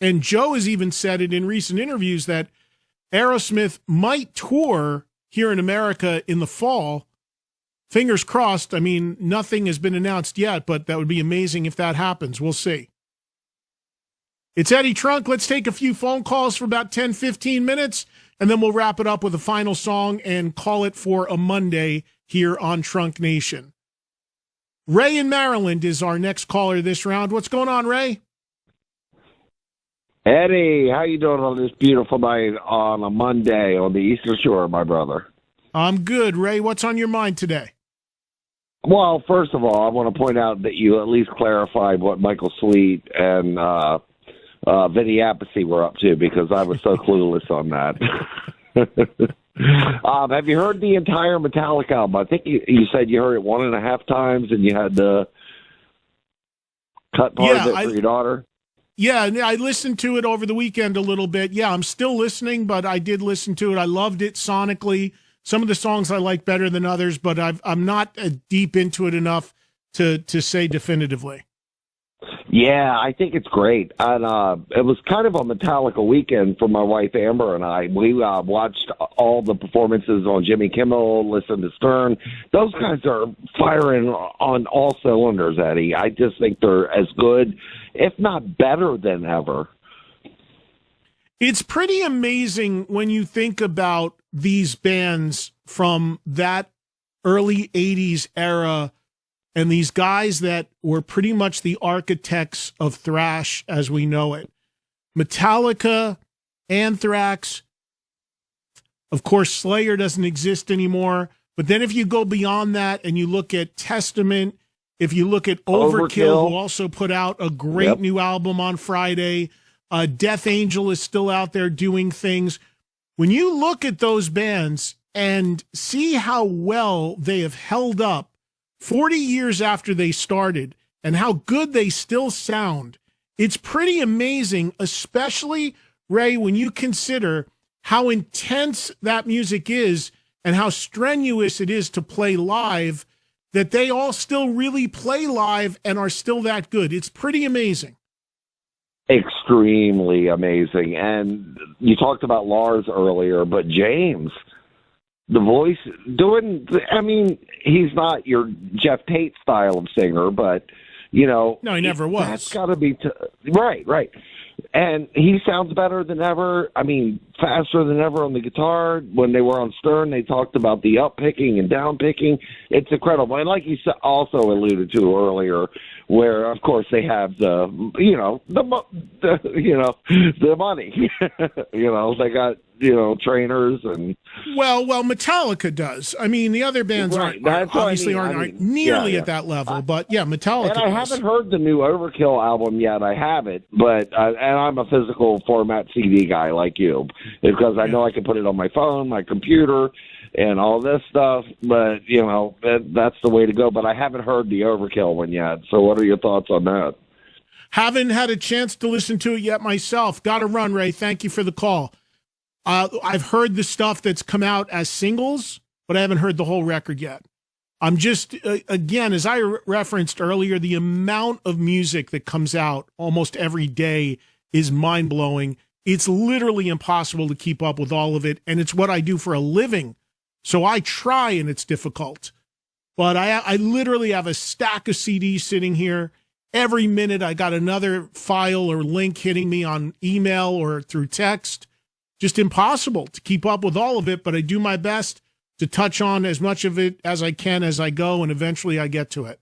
And Joe has even said it in recent interviews that Aerosmith might tour here in America in the fall. Fingers crossed. I mean, nothing has been announced yet, but that would be amazing if that happens. We'll see. It's Eddie Trunk. Let's take a few phone calls for about 10, 15 minutes, and then we'll wrap it up with a final song and call it for a Monday here on Trunk Nation. Ray in Maryland is our next caller this round. What's going on, Ray? Eddie, how you doing on this beautiful night on a Monday on the Eastern Shore, my brother? I'm good, Ray. What's on your mind today? Well, first of all, I want to point out that you at least clarified what Michael Sweet and Vinny Appice were up to, because I was so clueless on that. Have you heard the entire Metallica album? I think you said you heard it 1.5 times and you had to cut part of it for your daughter. Yeah, I listened to it over the weekend a little bit. Yeah, I'm still listening, but I did listen to it. I loved it sonically. Some of the songs I like better than others, but I'm not deep into it enough to say definitively. Yeah, I think it's great. And it was kind of a Metallica weekend for my wife Amber and I. We watched all the performances on Jimmy Kimmel, listened to Stern. Those guys are firing on all cylinders, Eddie. I just think they're as good, if not better than ever. It's pretty amazing when you think about these bands from that early 80s era and these guys that were pretty much the architects of thrash as we know it. Metallica, Anthrax, of course, Slayer doesn't exist anymore. But then if you go beyond that and you look at Testament, if you look at Overkill, who also put out a great new album on Friday, Death Angel is still out there doing things. When you look at those bands and see how well they have held up 40 years after they started and how good they still sound, it's pretty amazing, especially, Ray, when you consider how intense that music is and how strenuous it is to play live, that they all still really play live and are still that good. It's pretty amazing. Extremely amazing. And you talked about Lars earlier, but James, the voice doing, I mean, he's not your Jeff Tate style of singer, but, you know. No, he never was. That's got to be, right. And he sounds better than ever. I mean, faster than ever on the guitar. When they were on Stern, they talked about the up picking and down picking. It's incredible. And like you also alluded to earlier, where of course they have the money. They got trainers and. Well, Metallica does. I mean, the other bands aren't nearly at that level. But yeah, Metallica. And I haven't heard the new Overkill album yet. I haven't, but and I'm a physical format CD guy like you, because I know I can put it on my phone, my computer, and all this stuff. But that's the way to go. But I haven't heard the Overkill one yet. So what are your thoughts on that? Haven't had a chance to listen to it yet myself. Got to run, Ray. Thank you for the call. I've heard the stuff that's come out as singles, but I haven't heard the whole record yet. I'm just, again, as I referenced earlier, the amount of music that comes out almost every day is mind-blowing. It's literally impossible to keep up with all of it, and it's what I do for a living. So I try, and it's difficult. But I literally have a stack of CDs sitting here. Every minute I got another file or link hitting me on email or through text. Just impossible to keep up with all of it, but I do my best to touch on as much of it as I can as I go, and eventually I get to it.